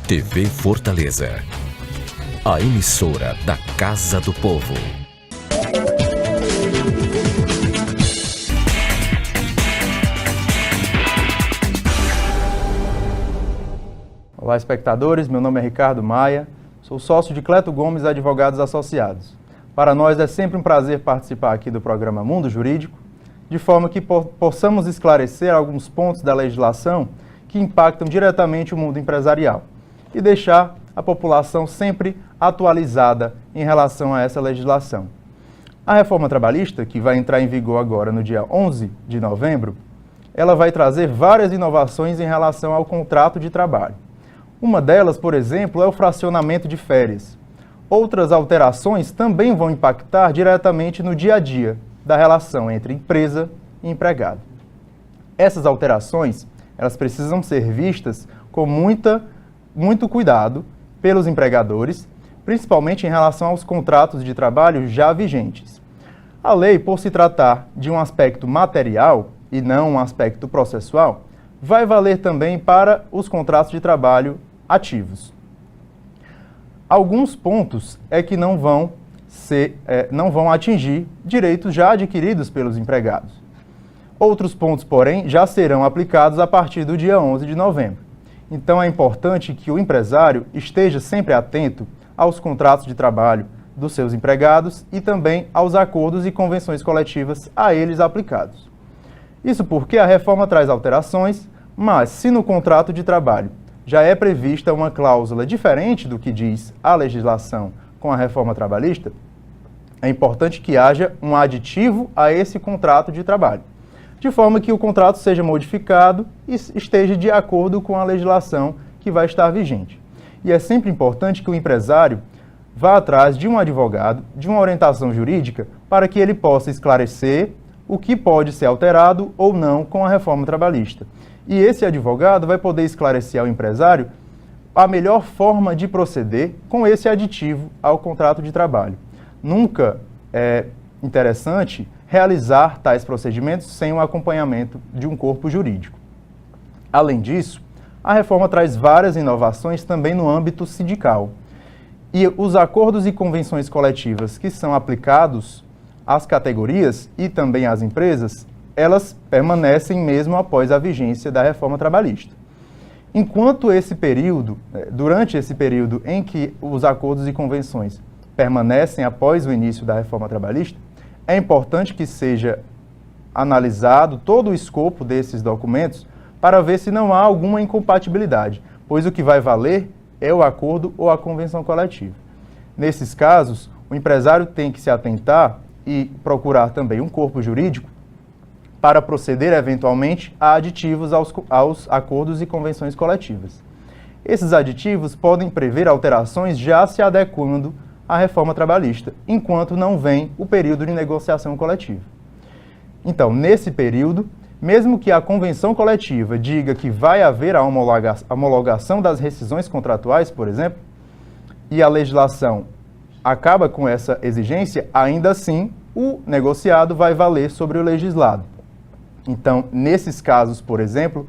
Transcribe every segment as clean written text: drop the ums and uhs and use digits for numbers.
TV Fortaleza, a emissora da Casa do Povo. Olá, espectadores, meu nome é Ricardo Maia, sou sócio de Cleto Gomes Advogados Associados. Para nós é sempre um prazer participar aqui do programa Mundo Jurídico, de forma que possamos esclarecer alguns pontos da legislação que impactam diretamente o mundo empresarial e deixar a população sempre atualizada em relação a essa legislação. A reforma trabalhista, que vai entrar em vigor agora no dia 11 de novembro, ela vai trazer várias inovações em relação ao contrato de trabalho. Uma delas, por exemplo, é o fracionamento de férias. Outras alterações também vão impactar diretamente no dia a dia da relação entre empresa e empregado. Essas alterações, elas precisam ser vistas com muito cuidado pelos empregadores, principalmente em relação aos contratos de trabalho já vigentes. A lei, por se tratar de um aspecto material e não um aspecto processual, vai valer também para os contratos de trabalho ativos. Alguns pontos é que não vão atingir direitos já adquiridos pelos empregados. Outros pontos, porém, já serão aplicados a partir do dia 11 de novembro. Então é importante que o empresário esteja sempre atento aos contratos de trabalho dos seus empregados e também aos acordos e convenções coletivas a eles aplicados. Isso porque a reforma traz alterações, mas se no contrato de trabalho já é prevista uma cláusula diferente do que diz a legislação com a reforma trabalhista, é importante que haja um aditivo a esse contrato de trabalho, de forma que o contrato seja modificado e esteja de acordo com a legislação que vai estar vigente. E é sempre importante que o empresário vá atrás de um advogado, de uma orientação jurídica, para que ele possa esclarecer o que pode ser alterado ou não com a reforma trabalhista. E esse advogado vai poder esclarecer ao empresário a melhor forma de proceder com esse aditivo ao contrato de trabalho. Nunca é interessante realizar tais procedimentos sem o acompanhamento de um corpo jurídico. Além disso, a reforma traz várias inovações também no âmbito sindical. E os acordos e convenções coletivas que são aplicados às categorias e também às empresas, elas permanecem mesmo após a vigência da reforma trabalhista. Durante esse período em que os acordos e convenções permanecem após o início da reforma trabalhista, é importante que seja analisado todo o escopo desses documentos para ver se não há alguma incompatibilidade, pois o que vai valer é o acordo ou a convenção coletiva. Nesses casos, o empresário tem que se atentar e procurar também um corpo jurídico para proceder eventualmente a aditivos aos acordos e convenções coletivas. Esses aditivos podem prever alterações já se adequando à reforma trabalhista, enquanto não vem o período de negociação coletiva. Então, nesse período, mesmo que a convenção coletiva diga que vai haver a homologação das rescisões contratuais, por exemplo, e a legislação acaba com essa exigência, ainda assim, o negociado vai valer sobre o legislado. Então, nesses casos, por exemplo,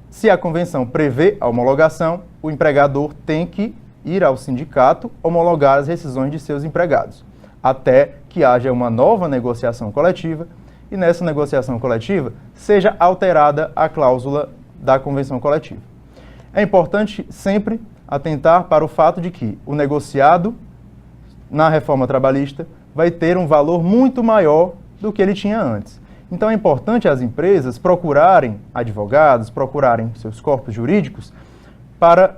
se a convenção prevê a homologação, o empregador tem que ir ao sindicato homologar as rescisões de seus empregados, até que haja uma nova negociação coletiva e nessa negociação coletiva seja alterada a cláusula da convenção coletiva. É importante sempre atentar para o fato de que o negociado na reforma trabalhista vai ter um valor muito maior do que ele tinha antes. Então é importante as empresas procurarem advogados, procurarem seus corpos jurídicos para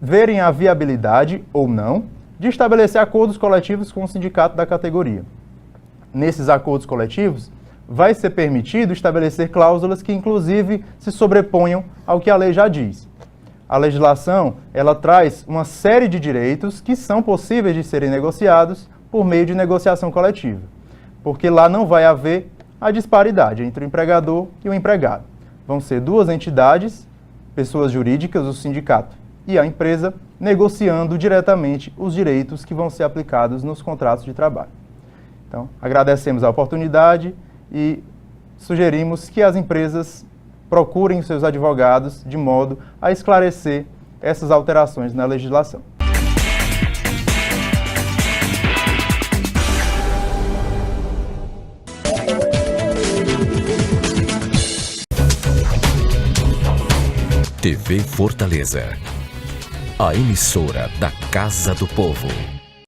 verem a viabilidade ou não de estabelecer acordos coletivos com o sindicato da categoria. Nesses acordos coletivos, vai ser permitido estabelecer cláusulas que, inclusive, se sobreponham ao que a lei já diz. A legislação, ela traz uma série de direitos que são possíveis de serem negociados por meio de negociação coletiva, porque lá não vai haver a disparidade entre o empregador e o empregado. Vão ser duas entidades, pessoas jurídicas, o sindicato e a empresa, negociando diretamente os direitos que vão ser aplicados nos contratos de trabalho. Então, agradecemos a oportunidade e sugerimos que as empresas procurem seus advogados de modo a esclarecer essas alterações na legislação. TV Fortaleza, a emissora da Casa do Povo.